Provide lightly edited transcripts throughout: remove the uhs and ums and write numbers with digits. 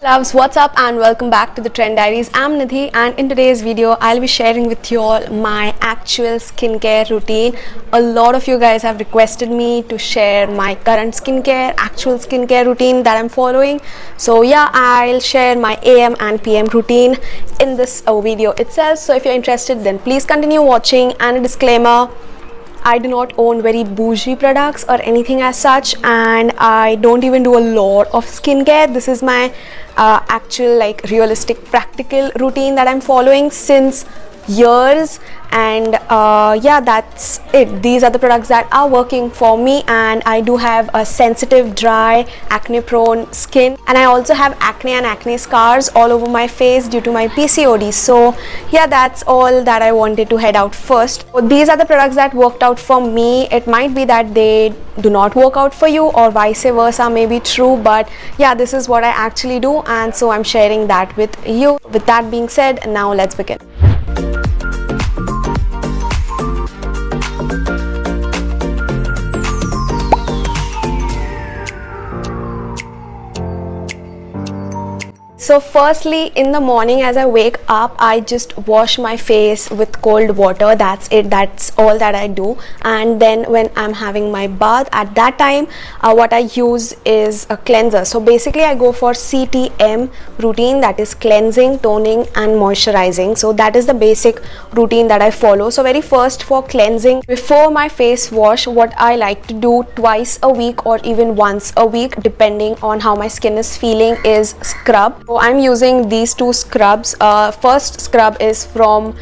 Loves, what's up and welcome back to the Trend Diaries. I'm Nidhi and in today's video I'll be sharing with you all my actual skincare routine. A lot of you guys have requested me to share my current actual skincare routine that I'm following. So yeah, I'll share my AM and PM routine in this video itself. So if you're interested, then please continue watching. And a disclaimer, I do not own very bougie products or anything as such, and I don't even do a lot of skincare. This is my actual realistic practical routine that I'm following since years, and yeah, that's it. These are the products that are working for me, and I do have a sensitive, dry, acne prone skin, and I also have acne and acne scars all over my face due to my PCOD. So yeah, that's all that I wanted to head out first. So these are the products that worked out for me. It might be that they do not work out for you, or vice versa may be true, but yeah, this is what I actually do, and so I'm sharing that with you. With that being said, now let's begin. So firstly, in the morning as I wake up, I just wash my face with cold water. That's it. That's all that I do. And then when I'm having my bath, at that time what I use is a cleanser. So basically I go for CTM routine, that is cleansing, toning and moisturizing. So that is the basic routine that I follow. So very first, for cleansing, before my face wash, what I like to do twice a week or even once a week depending on how my skin is feeling, is scrub. So I'm using these two scrubs. First scrub is from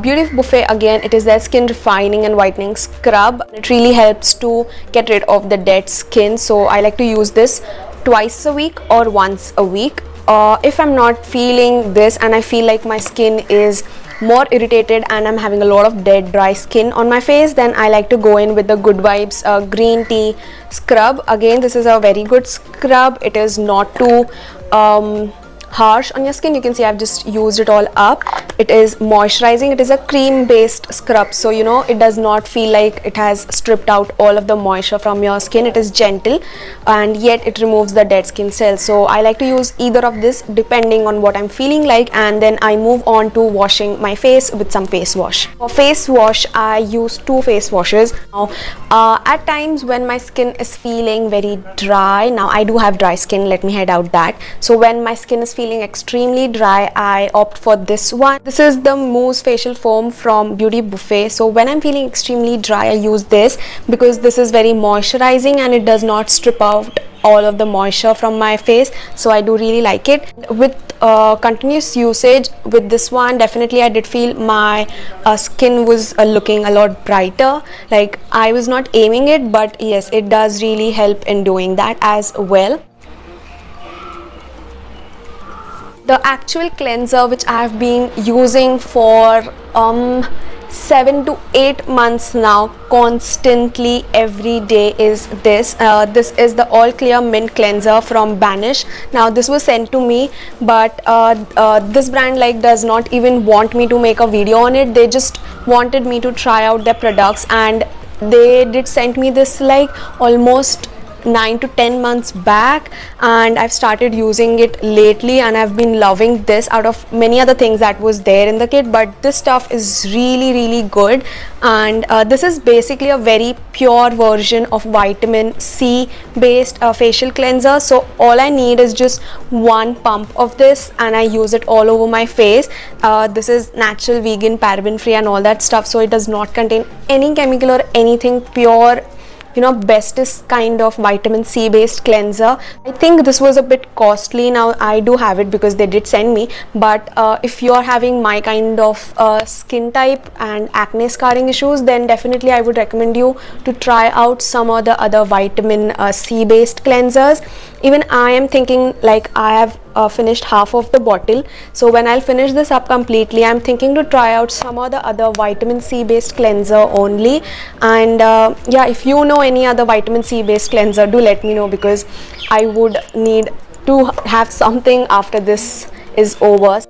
Beauty Buffet. Again, it is their skin refining and whitening scrub. It really helps to get rid of the dead skin, so I like to use this twice a week or once a week. If I'm not feeling this and I feel like my skin is more irritated and I'm having a lot of dead dry skin on my face, then I like to go in with the Good Vibes green tea scrub. Again, this is a very good scrub. It is not too harsh on your skin. You can see I've just used it all up. It is moisturizing. It is a cream based scrub, so you know, it does not feel like it has stripped out all of the moisture from your skin. It is gentle and yet it removes the dead skin cells. So I like to use either of this depending on what I'm feeling like, and then I move on to washing my face with some face wash. For face wash, I use two face washes. Now at times when my skin is feeling very dry, now I do have dry skin, let me head out that. So when my skin is feeling extremely dry, I opt for this one. This is the Mousse facial foam from Beauty Buffet. So when I'm feeling extremely dry, I use this because this is very moisturizing and it does not strip out all of the moisture from my face, so I do really like it. With continuous usage with this one, definitely I did feel my skin was looking a lot brighter. Like, I was not aiming it, but yes, it does really help in doing that as well. The actual cleanser which I have been using for 7 to 8 months now, constantly every day, is this. This is the All Clear Mint Cleanser from Banish. Now this was sent to me, but this brand does not even want me to make a video on it. They just wanted me to try out their products, and they did send me this almost 9 to 10 months back, and I've started using it lately and I've been loving this out of many other things that was there in the kit. But this stuff is really good, and this is basically a very pure version of vitamin C based facial cleanser. So all I need is just one pump of this and I use it all over my face. This is natural, vegan, paraben free and all that stuff, so it does not contain any chemical or anything. Pure, you know, bestest kind of vitamin C based cleanser. I think this was a bit costly. Now I do have it because they did send me, but if you are having my kind of skin type and acne scarring issues, then definitely I would recommend you to try out some of the other vitamin C based cleansers. Even I am thinking, I have finished half of the bottle, so when I'll finish this up completely, I'm thinking to try out some of the other vitamin C based cleanser only. And yeah, if you know any other vitamin C based cleanser, do let me know, because I would need to have something after this is over.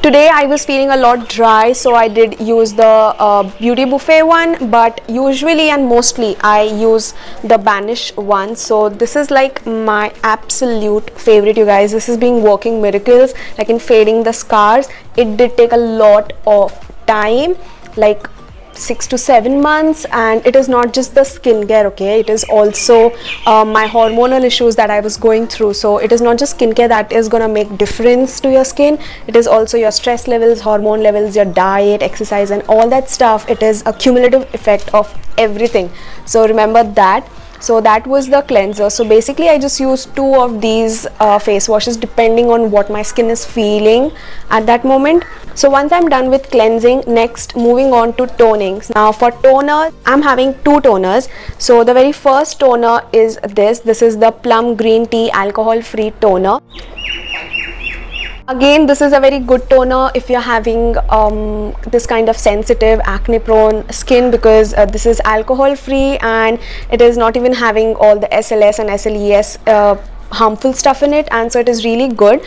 Today I was feeling a lot dry, so I did use the Beauty Buffet one, but usually and mostly I use the Banish one. So this is like my absolute favorite, you guys. This has been working miracles, like in fading the scars. It did take a lot of time, like 6 to 7 months, and it is not just the skincare, okay, it is also my hormonal issues that I was going through. So it is not just skincare that is gonna make difference to your skin, it is also your stress levels, hormone levels, your diet, exercise, and all that stuff. It is a cumulative effect of everything, so remember that. So that was the cleanser. So basically I just use 2 of these face washes depending on what my skin is feeling at that moment. So once I'm done with cleansing, next moving on to toning. Now for toner, I'm having 2 toners. So the very first toner is this is the Plum Green Tea alcohol free toner. Again, this is a very good toner if you're having this kind of sensitive acne prone skin, because this is alcohol free and it is not even having all the SLS and SLES harmful stuff in it, and so it is really good.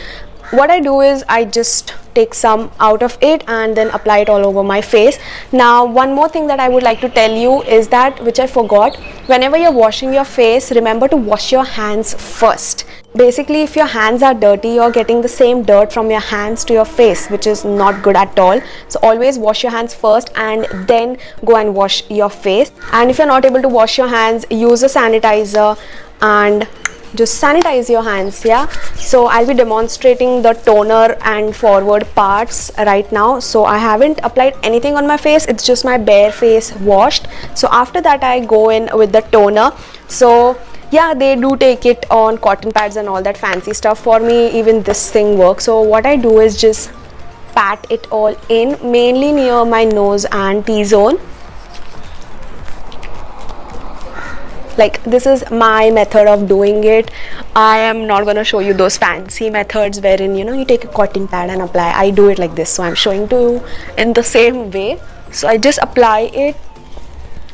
What I do is I just take some out of it and then apply it all over my face. Now one more thing that I would like to tell you is that, which I forgot, whenever you're washing your face, remember to wash your hands first. Basically, if your hands are dirty, you're getting the same dirt from your hands to your face, which is not good at all. So always wash your hands first and then go and wash your face. And if you're not able to wash your hands, use a sanitizer and just sanitize your hands. Yeah, so I'll be demonstrating the toner and forward parts right now. So I haven't applied anything on my face, it's just my bare face washed. So after that I go in with the toner. So yeah, they do take it on cotton pads and all that fancy stuff. For me, even this thing works. So what I do is just pat it all in, mainly near my nose and T-zone. Like, this is my method of doing it. I am not gonna show you those fancy methods wherein, you know, you take a cotton pad and apply. I do it like this, so I'm showing to you in the same way. So I just apply it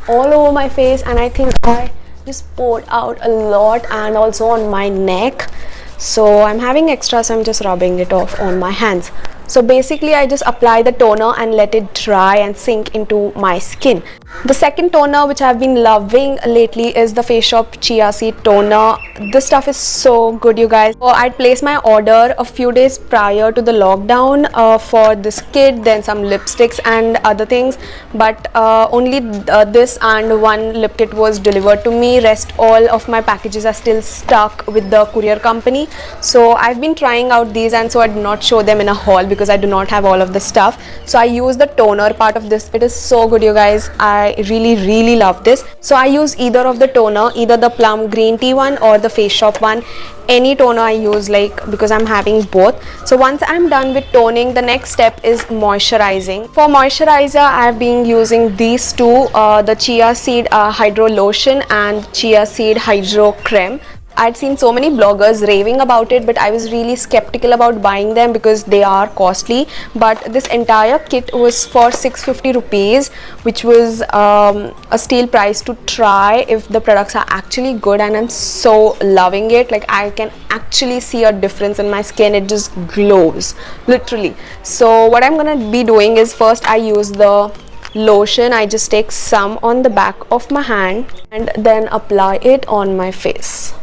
all over my face, and I think I just poured out a lot, and also on my neck. So I'm having extra, so I'm just rubbing it off on my hands. So basically I just apply the toner and let it dry and sink into my skin. The second toner which I've been loving lately is the Face Shop Chia Seed Toner. This stuff is so good, you guys. So I'd placed my order a few days prior to the lockdown for this kit, then some lipsticks and other things, but only this and one lip kit was delivered to me. Rest all of my packages are still stuck with the courier company. So I've been trying out these, and so I did not show them in a haul because I do not have all of the stuff. So I use the toner part of this. It is so good, you guys. I really love this. So I use either of the toner, either the Plum Green Tea one or the Face Shop one. Any toner I use, like, because I'm having both. So once I'm done with toning, the next step is moisturizing. For moisturizer, I've been using these two, the Chia Seed Hydro Lotion and Chia Seed Hydro Creme. I'd seen so many bloggers raving about it, but I was really skeptical about buying them because they are costly. But this entire kit was for 650 rupees, which was a steal price to try if the products are actually good, and I'm so loving it. Like, I can actually see a difference in my skin. It just glows, literally. So what I'm gonna be doing is, first I use the lotion. I just take some on the back of my hand and then apply it on my face.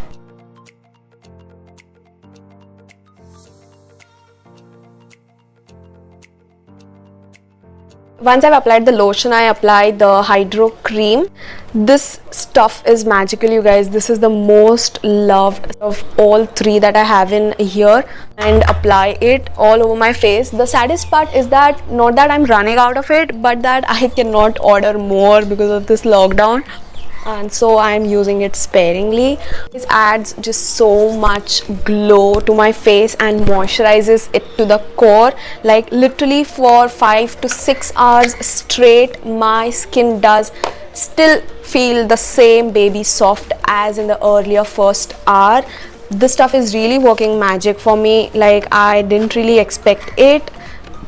Once I've applied the lotion, I apply the Hydro Cream. This stuff is magical, you guys. This is the most loved of all three that I have in here, and apply it all over my face. The saddest part is that, not that I'm running out of it, but that I cannot order more because of this lockdown, and so I'm using it sparingly. This adds just so much glow to my face and moisturizes it to the core. Like, literally for 5 to 6 hours straight, my skin does still feel the same baby soft as in the earlier first hour. This stuff is really working magic for me. Like, I didn't really expect it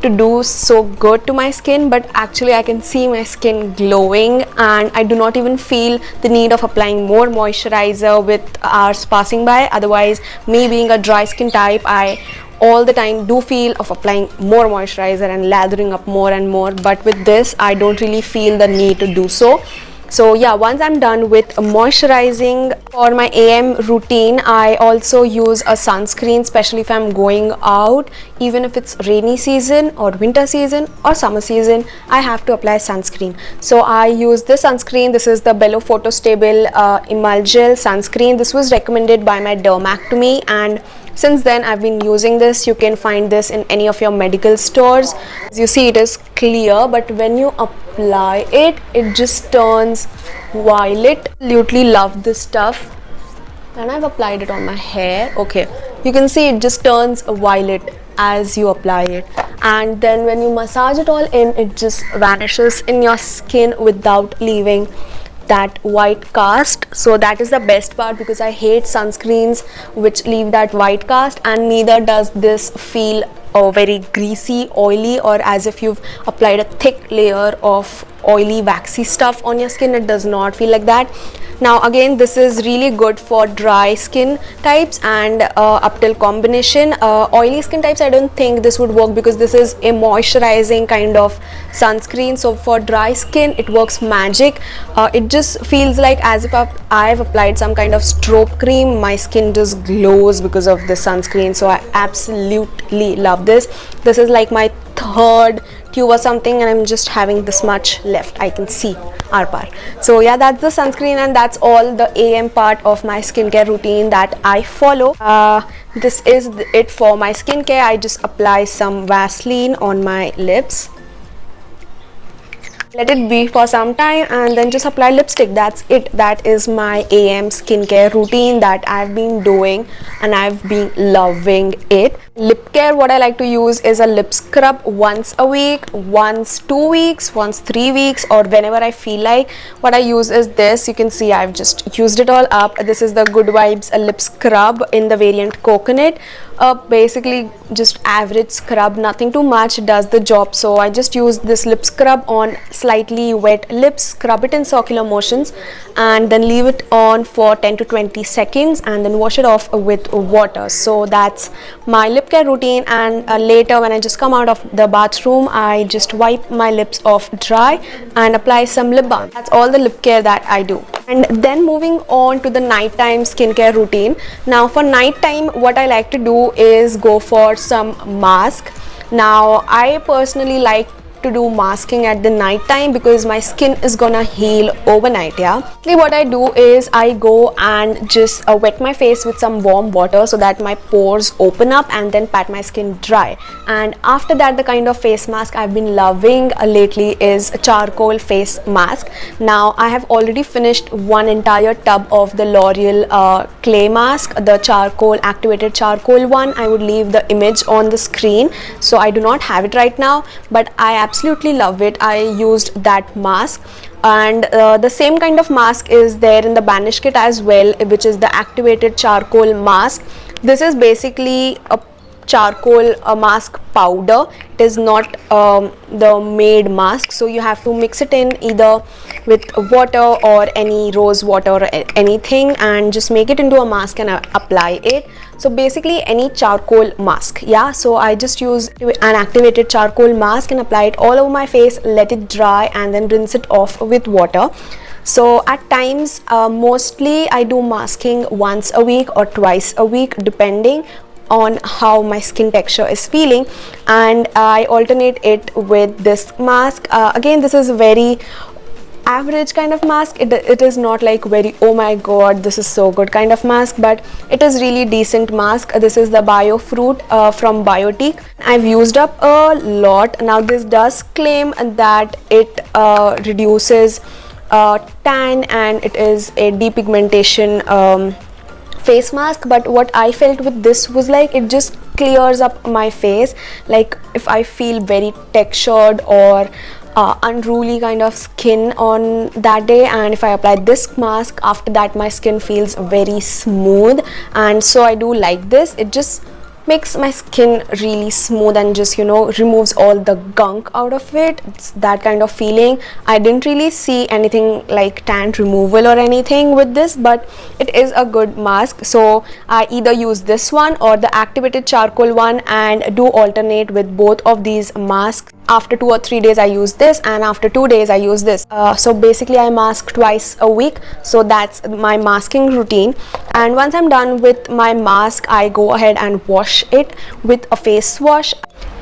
to do so good to my skin, but actually I can see my skin glowing, and I do not even feel the need of applying more moisturizer with hours passing by. Otherwise, me being a dry skin type, I all the time do feel of applying more moisturizer and lathering up more and more, but with this I don't really feel the need to do so. So yeah, once I'm done with moisturizing, for my AM routine I also use a sunscreen, especially if I'm going out. Even if it's rainy season or winter season or summer season, I have to apply sunscreen. So I use this sunscreen. This is the Bello Photo Stable Emulgel sunscreen. This was recommended by my dermac to me, and since then I've been using this. You can find this in any of your medical stores. As you see, it is clear, but when you apply it, it just turns violet. Absolutely love this stuff. And I've applied it on my hair. Okay, you can see it just turns violet as you apply it, and then when you massage it all in, it just vanishes in your skin without leaving that white cast. So that is the best part, because I hate sunscreens which leave that white cast, and neither does this feel very greasy, oily, or as if you've applied a thick layer of oily waxy stuff on your skin. It does not feel like that. Now again, this is really good for dry skin types and up till combination. Oily skin types, I don't think this would work, because this is a moisturizing kind of sunscreen. So for dry skin it works magic. It just feels like as if I've applied some kind of strobe cream. My skin just glows because of the sunscreen. So I absolutely love this. This is like my third tube or something, and I'm just having this much left. I can see par. So yeah, that's the sunscreen, and that's all the AM part of my skincare routine that I follow. This is it for my skincare. I just apply some Vaseline on my lips, let it be for some time, and then just apply lipstick. That's it. That is my AM skincare routine that I've been doing, and I've been loving it. Lip care, what I like to use is a lip scrub once a week, once 2 weeks, once 3 weeks, or whenever I feel like. What I use is this. You can see I've just used it all up. This is the Good Vibes lip scrub in the variant coconut. Basically just average scrub, nothing too much, does the job. So I just use this lip scrub on slightly wet lips, scrub it in circular motions, and then leave it on for 10 to 20 seconds, and then wash it off with water. So that's my lip care routine. And later when I just come out of the bathroom, I just wipe my lips off dry and apply some lip balm. That's all the lip care that I do. And then moving on to the nighttime skincare routine. Now for nighttime, what I like to do is go for some mask. Now I personally like to do masking at the night time because my skin is gonna heal overnight. Yeah, what I do is I go and just wet my face with some warm water so that my pores open up, and then pat my skin dry. And after that, the kind of face mask I've been loving lately is a charcoal face mask. Now I have already finished one entire tub of the L'Oreal clay mask, the charcoal activated charcoal one. I would leave the image on the screen, so I do not have it right now, but I absolutely love it. I used that mask, and the same kind of mask is there in the Banish kit as well, which is the activated charcoal mask. This is basically a charcoal mask powder. It is not the made mask, so you have to mix it in either with water or any rose water or anything, and just make it into a mask and apply it. So basically any charcoal mask. Yeah, so I just use an activated charcoal mask and apply it all over my face, let it dry, and then rinse it off with water. So at times, mostly I do masking once a week or twice a week, depending on how my skin texture is feeling, and I alternate it with this mask. Again, this is a very average kind of mask. It is not like very, oh my god, this is so good kind of mask, but it is really decent mask. This is the Bio Fruit from Biotique. I've used up a lot. Now this does claim that it reduces tan, and it is a depigmentation face mask, but what I felt with this was like it just clears up my face. Like if I feel very textured or unruly kind of skin on that day, and if I apply this mask, after that my skin feels very smooth, and so I do like this. It just makes my skin really smooth and just, you know, removes all the gunk out of it. It's that kind of feeling. I didn't really see anything like tan removal or anything with this, but it is a good mask. So I either use this one or the activated charcoal one and do alternate with both of these masks. After 2 or 3 days I use this, and after 2 days I use this. So basically I mask twice a week, so that's my masking routine. And once I'm done with my mask, I go ahead and wash it with a face wash.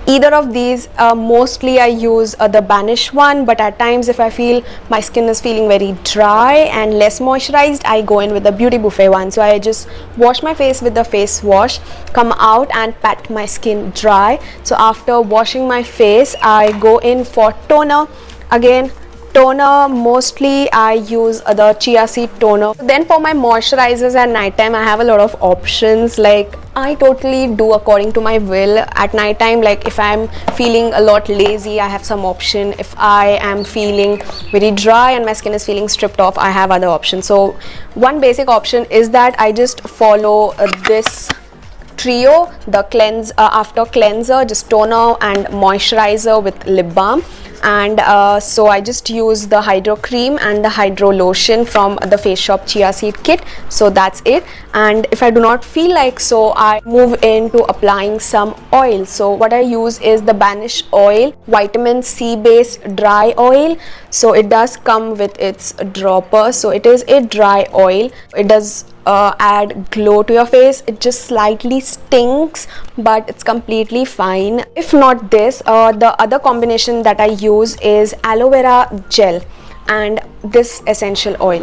Either of these, mostly I use the Banish one, but at times if I feel my skin is feeling very dry and less moisturized, I go in with the Beauty Buffet one. So I just wash my face with the face wash, come out and pat my skin dry. So after washing my face, I go in for toner. Again, toner, mostly I use the chia seed toner. Then for my moisturizers at night time, I have a lot of options. Like, I totally do according to my will at night time. Like, if I'm feeling a lot lazy, I have some option. If I am feeling very dry and my skin is feeling stripped off, I have other options. So one basic option is that I just follow this trio, the after cleanser, just toner and moisturizer with lip balm. And so I just use the hydro cream and the hydro lotion from the Face Shop chia seed kit. So that's it. And if I do not feel like, so I move into applying some oil. So what I use is the Banish oil, vitamin C based dry oil. So it does come with its dropper, so it is a dry oil. It does add glow to your face. It just slightly stinks, but it's completely fine. If not this, the other combination that I use is aloe vera gel and this essential oil,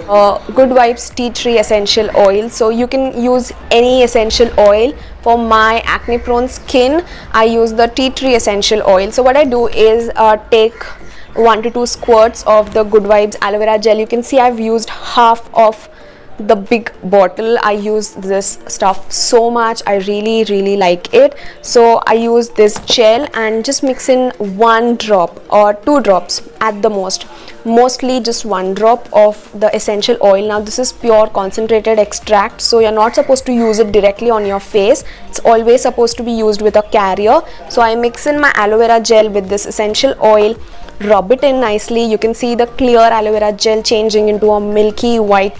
Good Vibes Tea Tree essential oil. So you can use any essential oil. For my acne prone skin, I use the tea tree essential oil. So what I do is take 1 to 2 squirts of the Good Vibes aloe vera gel. You can see I've used half of the big bottle. I use this stuff so much. I really like it. So I use this gel and just mix in 1 drop or 2 drops at the most, mostly just 1 drop of the essential oil. Now this is pure concentrated extract, so you're not supposed to use it directly on your face. It's always supposed to be used with a carrier. So I mix in my aloe vera gel with this essential oil, rub it in nicely. You can see the clear aloe vera gel changing into a milky white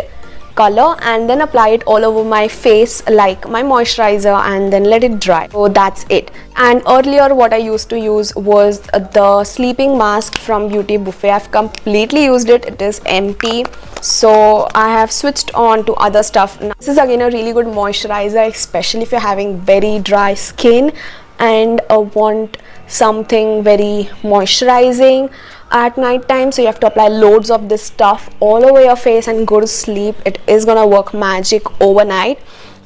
color, and then apply it all over my face like my moisturizer, and then let it dry. So that's it. And earlier what I used to use was the sleeping mask from Beauty Buffet. I've completely used it. It is empty, so I have switched on to other stuff. Now, this is again a really good moisturizer, especially if you're having very dry skin and want something very moisturizing at night time. So you have to apply loads of this stuff all over your face and go to sleep. It is gonna work magic overnight.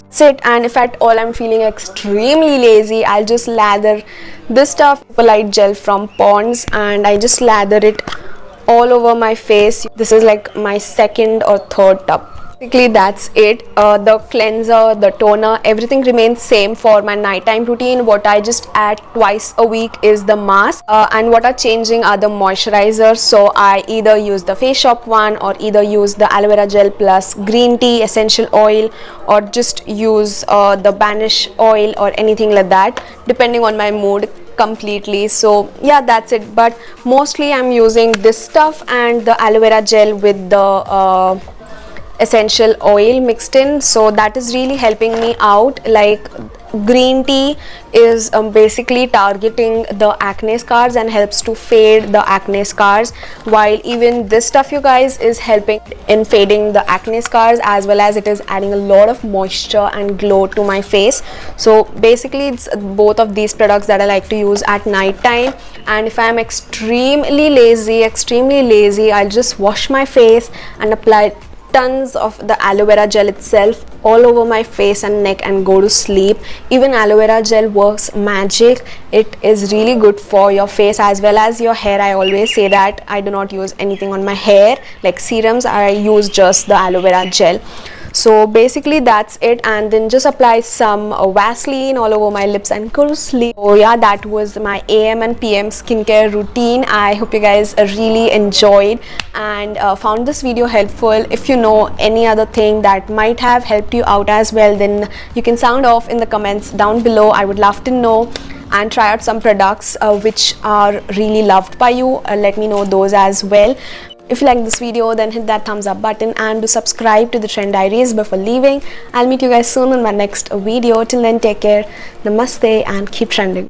Sit, and if at all I'm feeling extremely lazy, I'll just lather this stuff, Light Gel from Pond's, and I just lather it all over my face. This is like my second or third tub. Basically that's it. The cleanser, the toner, everything remains same for my nighttime routine. What I just add twice a week is the mask, and what are changing are the moisturizers. So I either use the Face Shop one, or either use the aloe vera gel plus green tea essential oil, or just use the Banish oil or anything like that, depending on my mood completely. So yeah, that's it. But mostly I'm using this stuff and the aloe vera gel with the essential oil mixed in. So that is really helping me out. Like, green tea is basically targeting the acne scars and helps to fade the acne scars, while even this stuff, you guys, is helping in fading the acne scars, as well as it is adding a lot of moisture and glow to my face. So basically it's both of these products that I like to use at night time. And if I'm extremely lazy, I'll just wash my face and apply tons of the aloe vera gel itself all over my face and neck and go to sleep. Even aloe vera gel works magic. It is really good for your face as well as your hair. I always say that I do not use anything on my hair like serums. I use just the aloe vera gel. So basically that's it, and then just apply some Vaseline all over my lips and go to sleep. So yeah, that was my AM and PM skincare routine. I hope you guys really enjoyed and found this video helpful. If you know any other thing that might have helped you out as well, then you can sound off in the comments down below. I would love to know, and try out some products which are really loved by you. Let me know those as well. If you like this video, then hit that thumbs up button and do subscribe to the Trend Diaries before leaving. I'll meet you guys soon in my next video. Till then, take care, namaste, and keep trending.